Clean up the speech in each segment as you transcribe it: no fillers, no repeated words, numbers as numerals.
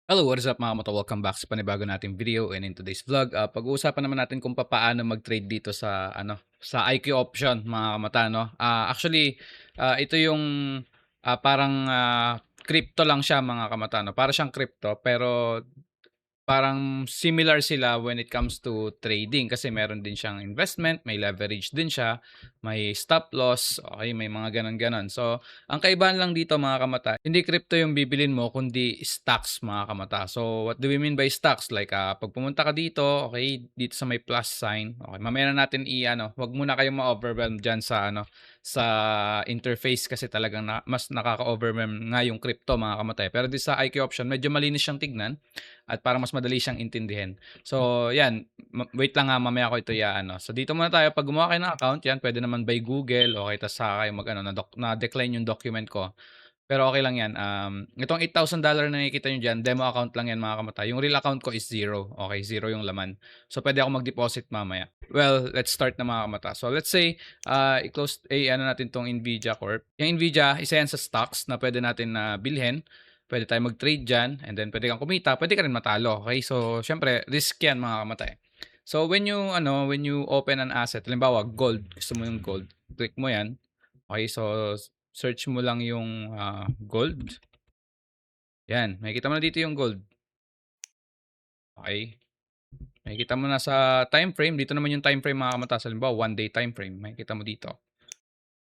Hello, what is up mga kamoto? Welcome back sa panibago nating video, and in today's vlog, pag-uusapan naman natin kung paano mag-trade dito sa sa IQ option mga kamata, no. Actually, ito yung parang crypto lang siya mga kamata, no. Para siyang crypto pero parang similar sila when it comes to trading kasi meron din siyang investment, may leverage din siya, may stop loss, okay, may mga gano'n-gano'n. So, ang kaibahan lang dito mga kamata, hindi crypto yung bibilin mo kundi stocks mga kamata. So, what do we mean by stocks? Like, 'pag pumunta ka dito, okay, dito sa may plus sign, okay, mamaya na natin i-ano, 'wag muna kayong ma-overwhelm diyan sa interface kasi talagang mas nakaka-overwhelm nga yung crypto mga kamata, eh. Pero dito sa IQ option medyo malinis siyang tignan at parang mas madali siyang intindihin. So, 'yan, wait lang, mamaya ko ito i-aano. So, dito muna tayo 'pag gumawa kayo ng account 'yan puwede naman by Google, okey, ta's saka kayo mag-ano na-decline yung document ko. Pero okey lang 'yan, itong $8,000 na nakikita niyo diyan, demo account lang 'yan mga kamatay. Yung real account ko is zero, okey, zero yung laman. So, puwede akong mag-deposit mamaya. Well, let's start na mga kamata. So, let's say, i-close ano natin 'tong Nvidia Corp. Yung Nvidia, isa yan sa stocks na puwede natin na bilhin. Puwede tayong mag-trade diyan and then puwede kang kumita, puwede ka rin matalo, okey? So, siyempre risk 'yan mga kamatay. So, when you open an asset, halimbawa gold, gusto mo yung gold, click mo 'yan. Okey, so search mo lang yung, gold, 'yan, makikita mo na dito yung gold, okey. Makikita mo na sa time frame, dito naman yung time frame mga kamataas, halimbawa 1 day time frame, makikita mo dito.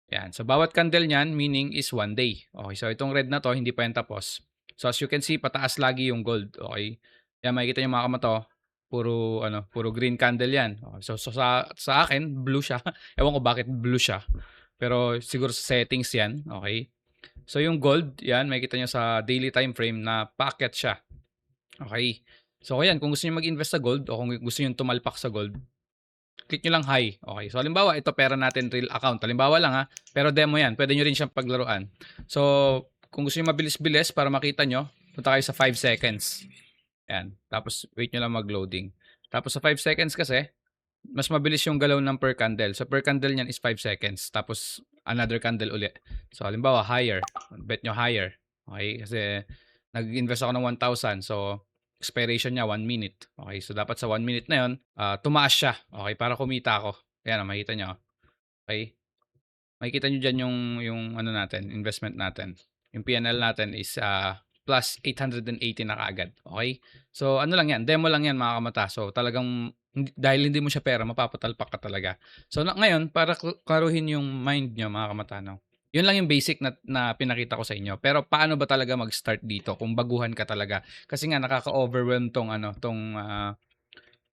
'Yan, so bawat candle niyan meaning is 1 day. Okey, so itong red na 'to hindi pa yan tapos. So as you can see pataas lagi yung gold, okey. 'Yan makikita niyo mga kamato, puro green candle 'yan. Okey, so sa akin blue siya, ewan ko bakit blue siya, pero siguro sa settings 'yan, okey. So yung gold 'yan makikita niyo sa daily time frame na paakyat siya, okey. So ayan, kung gusto niyo mag-invest sa gold o kung gusto niyong tumalpak sa gold, click nyo lang high. Okay. So halimbawa, ito pera natin real account. Halimbawa lang, pero demo yan. Pwede nyo rin siyang paglaruan. So, kung gusto nyo mabilis-bilis para makita nyo, punta kayo sa 5 seconds. Yan. Tapos, wait nyo lang mag-loading. Tapos sa 5 seconds kasi, mas mabilis yung galaw ng per candle. So, per candle niyan is 5 seconds. Tapos, another candle uli. So, halimbawa, higher. Bet nyo higher. Okay? Kasi, nag-invest ako ng 1,000. So, expiration niya 1 minute. Okay? So, dapat sa 1 minute na yun, tumaas siya. Okay? Para kumita ako. Ayan, makita nyo. Okay? Makikita nyo dyan yung ano natin, investment natin. Yung PNL natin is plus 880 na kaagad. Okay? So, ano lang yan, demo lang yan mga kamata. So, talagang dahil hindi mo siya pera, mapapatalpak ka talaga. So, ngayon, para klaruhin yung mind nyo mga kamata, no? Yun lang yung basic na pinakita ko sa inyo. Pero paano ba talaga mag-start dito kung baguhan ka talaga? Kasi nga nakaka-overwhelm tong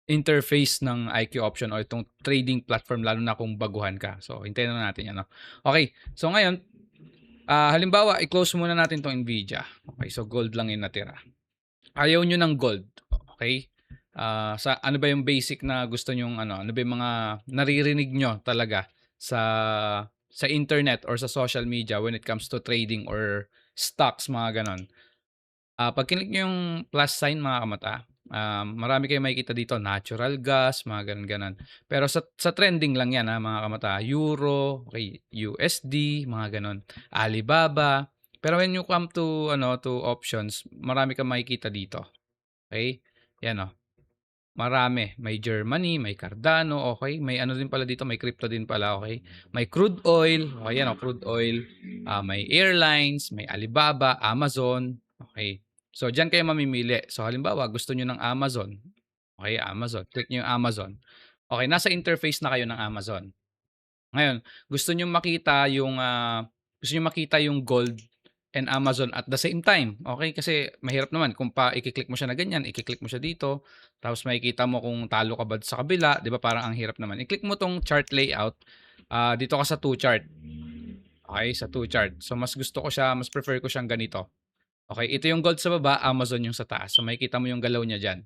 interface ng IQ option o itong trading platform lalo na kung baguhan ka. So, hintayin na natin yan. No? Okay. So, ngayon, halimbawa, i-close muna natin tong Nvidia. Okay. So, gold lang yung natira. Ayaw nyo ng gold. Okay. Sa ano ba yung basic na gusto nyong ano ba yung mga naririnig nyo talaga sa internet or sa social media when it comes to trading or stocks, mga ganon. Pag kinik niyo yung plus sign mga kamata, marami kayong makikita dito, natural gas, mga gano'n-gano'n. Pero sa trending lang 'yan, mga kamata, euro, okay, USD, mga gano'n, Alibaba. Pero when you come to to options, marami kang makikita dito, okay. 'Yan, marami. May Germany, may Cardano, okay. May ano din pala dito, may crypto din pala, okay. May crude oil, okey 'yan, crude oil, may airlines, may Alibaba, Amazon, okay. So diyan kayo mamimili. So halimbawa gusto niyo ng Amazon, okay, Amazon, click niyo yung Amazon. Okay, nasa interface na kayo ng Amazon. Ngayon, gusto niyo makita yung gold and Amazon at the same time, okay. Kasi mahirap naman kung i-click mo siya na ganyan, i-click mo siya dito, tapos makikita mo kung talo ka ba sa kabila, 'di ba parang ang hirap naman. I-click mo 'tong chart layout, dito ka sa 2 chart, okay, sa 2 chart. So mas prefer ko siyang ganito. Okay, ito yung gold sa baba, Amazon yung sa taas. So makikita mo yung galaw niya diyan.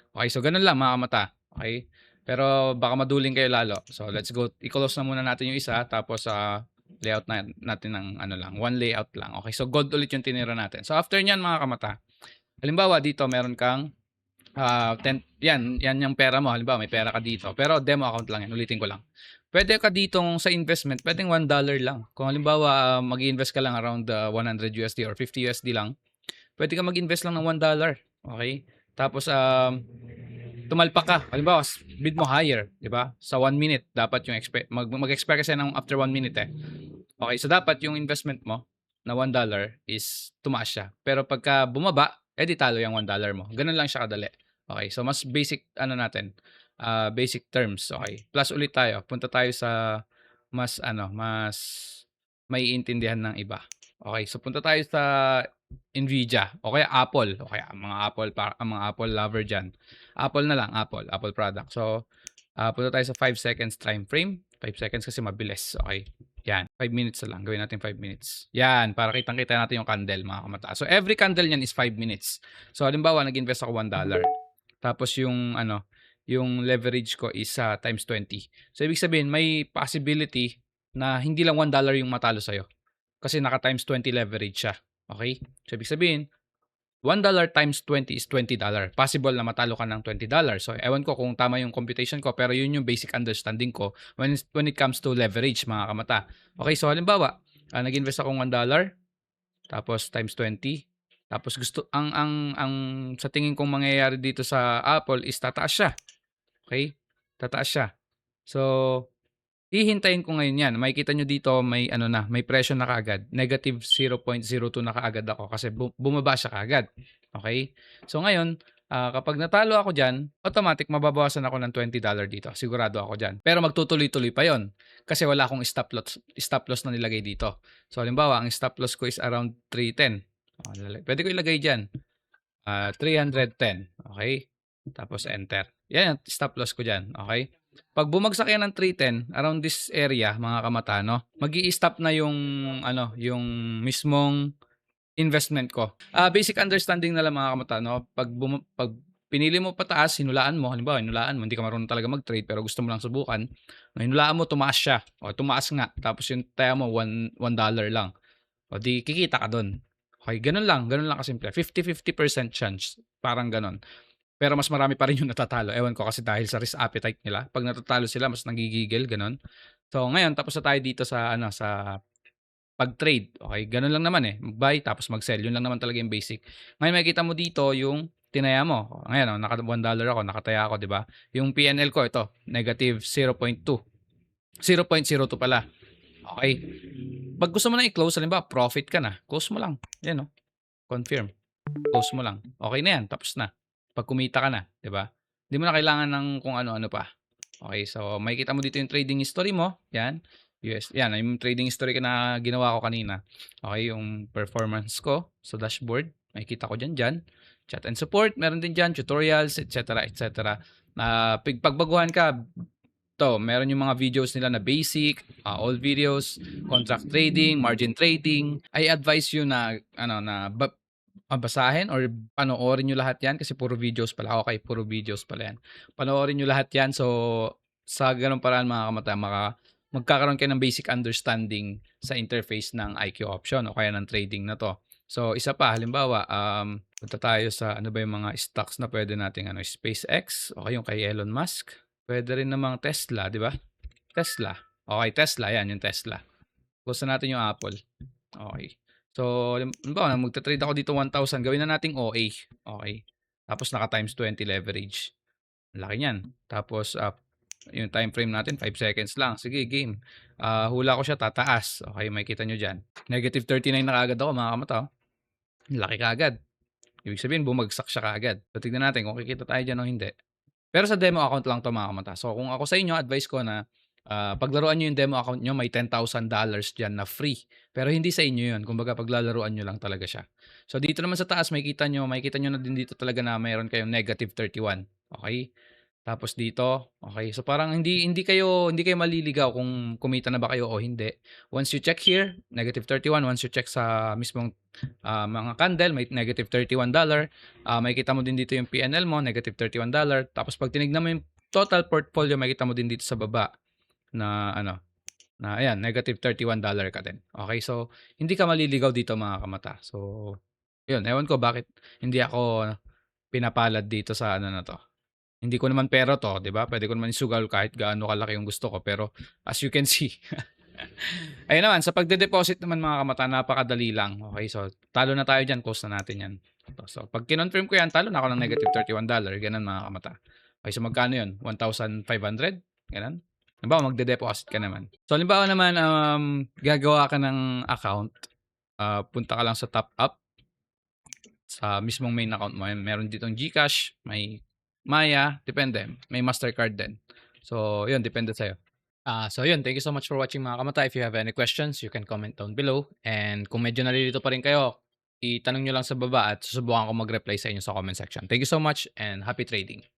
Okay, so gano'n lang mga kamata, okey? Pero baka maduling kayo lalo. So let's go, i-close na muna natin yung isa tapos, layout natin ng ano lang, one layout lang. Okay, so gold ulit yung tinira natin. So after niyan mga kamata, halimbawa dito meron kang, 'yan yung pera mo. Halimbawa may pera ka dito, pero demo account lang 'yan, ulitin ko lang. Puwede ka ditong sa investment, puwedeng $1 lang. Kung halimbawa, mag-i-invest ka lang around, $100 or $50 lang, puwede kang mag-invest lang ng $1. Okay? Tapos, tumalpak ka. Halimbawa, bid mo higher, 'di ba? Sa 1 minute dapat yung mag-expire kasi ng after 1 minute eh. Okay, so dapat yung investment mo na $1 is tumaas siya. Pero pagka bumaba, edi talo yung $1 mo. Ganun lang siya kadali. Okay, so mas basic ano natin, basic terms. Okay. Plus ulit tayo. Punta tayo sa mas maiintindihan ng iba. Okay, so punta tayo sa Nvidia o kaya Apple o kaya ang mga Apple lover diyan. Apple na lang, Apple product. So, punta tayo sa 5 seconds time frame. 5 seconds kasi mabilis. Okay. Yan, 5 minutes na lang. Gawin natin 5 minutes. Yan, para kitang-kita natin yung candle, mga kamata. So, every candle niyan is 5 minutes. So, halimbawa, nag-invest ako $1. Tapos yung leverage ko is times 20. So, ibig sabihin, may possibility na hindi lang $1 yung matalo sa'yo. Kasi naka times 20 leverage siya. Okay? So, ibig sabihin, $1 times 20 is $20. Possible na matalo ka ng $20. So, ewan ko kung tama yung computation ko, pero yun yung basic understanding ko when it comes to leverage, mga kamata. Okay, so halimbawa, nag-invest akong $1, tapos times 20, tapos ang sa tingin kong mangyayari dito sa Apple is tataas siya. Okay? Tataas siya. So, hihintayin ko ngayon yan. Makikita nyo dito may presyo na kaagad. Negative 0.02 na kaagad ako kasi bumaba siya kaagad. Okay? So ngayon, kapag natalo ako dyan, automatic mababawasan ako ng $20 dito. Sigurado ako dyan. Pero magtutuloy-tuloy pa yon kasi wala akong stop loss na nilagay dito. So halimbawa, ang stop loss ko is around 310. Pwede ko ilagay dyan. 310. Okay? Tapos enter. Yan, stop loss ko dyan. Okay? Pag bumagsak yan ng 310 around this area, mga kamata, no, magi-stop na yung mismong investment ko. Basic understanding na lang, mga kamata, no. Pag pinili mo pataas, hinulaan mo, halimbawa, hindi ka marunong talaga mag-trade pero gusto mo lang subukan, hinulaan mo, tumaas siya. O, tumaas nga. Tapos yung taya mo, $1 lang. O, di kikita ka doon. Okay, ganun lang kasimple. 50-50% chance. Parang ganun. Pero mas marami pa rin yung natatalo. Ewan ko kasi dahil sa risk appetite nila. Pag natatalo sila, mas nagigigil, ganun. So, ngayon, tapos na tayo dito sa pag-trade. Okay, ganun lang naman eh. Mag-buy, tapos mag-sell. Yun lang naman talaga yung basic. Ngayon, makikita mo dito yung tinaya mo. Ngayon, naka $1 ako, nakataya ako, di ba? Yung PNL ko, ito, negative 0.2. 0.02 pala. Okay. Pag gusto mo na i-close, halimbawa, profit ka na. Close mo lang. Yan, no? Confirm. Close mo lang. Okay na yan, tapos na. Pag kumita ka na, 'di ba? Hindi mo na kailangan ng kung ano-ano pa. Okay, so makikita mo dito yung trading history mo, 'yan. Yan yung trading history na ginawa ko kanina. Okay, yung performance ko sa dashboard, makikita ko diyan. Chat and support, meron din diyan, tutorials, etc., etc. Pagbaguhan ka, meron yung mga videos nila na basic, all videos, contract trading, margin trading. I advise you na basahin or panoorin nyo lahat yan kasi puro videos pala. Okay, puro videos pala yan. Panoorin nyo lahat yan. So, sa ganung paraan, mga kamata, magkakaroon kayo ng basic understanding sa interface ng IQ option o kaya ng trading na to. So, isa pa, halimbawa, punta tayo sa ano ba yung mga stocks na pwede nating SpaceX, okay, yung kay Elon Musk. Pwede rin namang Tesla, di ba? Tesla. Okay, Tesla, yan, yung Tesla. Gusto natin yung Apple. Okay. So, halimbawa, magta-trade ako dito 1,000, gawin na nating OA. Okay. Tapos naka times 20 leverage. Laki niyan. Tapos, yung time frame natin, 5 seconds lang. Sige, game. Hula ko siya, tataas. Okay, makikita nyo dyan. Negative 39 na kagad ako, mga kamata. Laki kagad. Ibig sabihin, bumagsak siya kagad. So, tignan natin kung kikita tayo dyan o hindi. Pero sa demo account lang to, mga kamata. So, kung ako sa inyo, advice ko na paglaruan nyo yung demo account nyo, may $10,000 dyan na free. Pero hindi sa inyo yun. Kumbaga, paglalaruan nyo lang talaga siya. So, dito naman sa taas, makikita nyo na din dito talaga na mayroon kayong negative 31. Okay? Tapos dito, okay. So parang hindi kayo maliligaw kung kumita na ba kayo o hindi. Once you check here, negative 31. Once you check sa mismong mga candle, may negative $31. Makikita mo din dito yung PNL mo, negative $31. Tapos pag tinignan mo yung total portfolio, makikita mo din dito sa baba na ayan, negative $31 ka din. Okay, so hindi ka maliligaw dito, mga kamata. So, yun, ewan ko bakit hindi ako pinapalad dito sa na to. Hindi ko naman pera to, 'di ba? Pwede ko naman isugal kahit gaano kalaki yung gusto ko, pero as you can see, Ayun naman, sa pagde-deposit naman mga kamata, napakadali lang. Okay, so talo na tayo diyan, close na natin 'yan. So 'pag kinonfirm ko 'yan, talo na ako ng -$31, gano'n mga kamata. Okay, so magkano 'yun, 1,500, gano'n? Halimbawa magde-deposit ka naman. So halimbawa naman, gagawa ka ng account, punta ka lang sa top up, sa mismong main account mo, meron ditong GCash, may Maya, depende, may Mastercard din. So 'yun, depende sa'yo. So yun, thank you so much for watching mga kamata. If you have any questions, you can comment down below. And kung medyo nalilito pa rin kayo, itanong nyo lang sa baba at susubukan ko mag-reply sa inyo sa comment section. Thank you so much and happy trading.